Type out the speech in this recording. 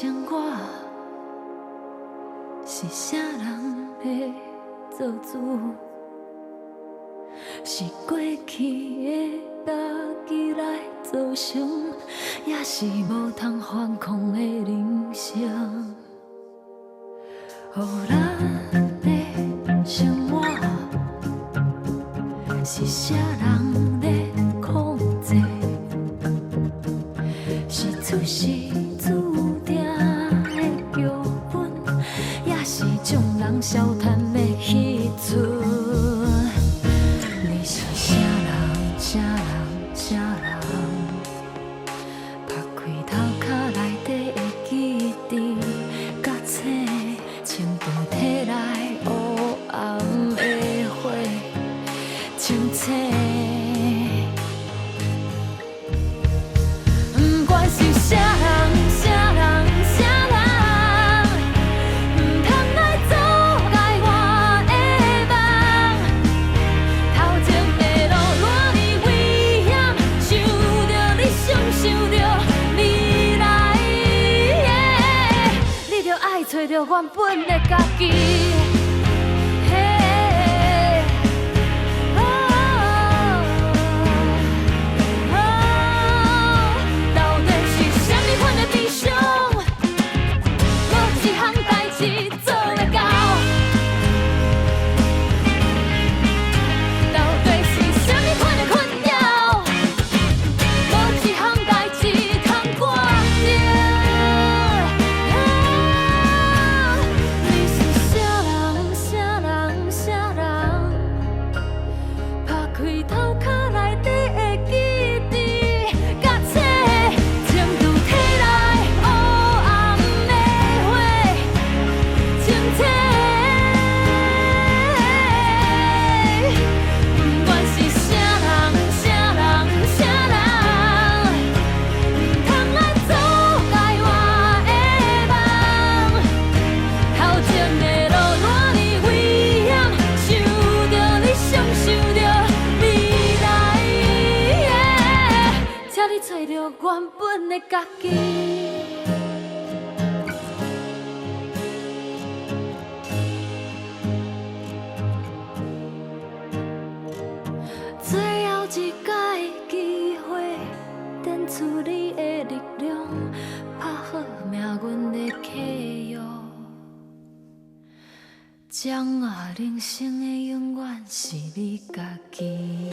生活，是啥人在做主？是过去的家己来造成，也是无通反抗的人生。予咱的生活，是啥人在控制？是出世注定的剧本，也是众人笑谈的戏出。你是啥人？啥人？啥人？拍开头壳内底的记忆，甲醒，情绪摕来黑暗的火，清醒。不管是啥人，啥人，啥人，不通来阻碍我的梦。头前的路偌呢危险，想着你，想着未来，你着爱找着原本的家己。到底是啥物款的悲伤？无一项代志做会到。到底是啥物款的困扰？无一项代志通过着。你是啥人？啥人？啥人？拍开头壳内底的记忆，甲醒，情绪摕来黑暗的火，清醒。不管是啥人，啥人，啥人，不通来阻碍我的梦。头前的路偌呢危险，想着你，想着未来，请你找着原本的家己。最后一摆机会，展出你的力量，拍好命运的契约。掌握人生的永远是你家己。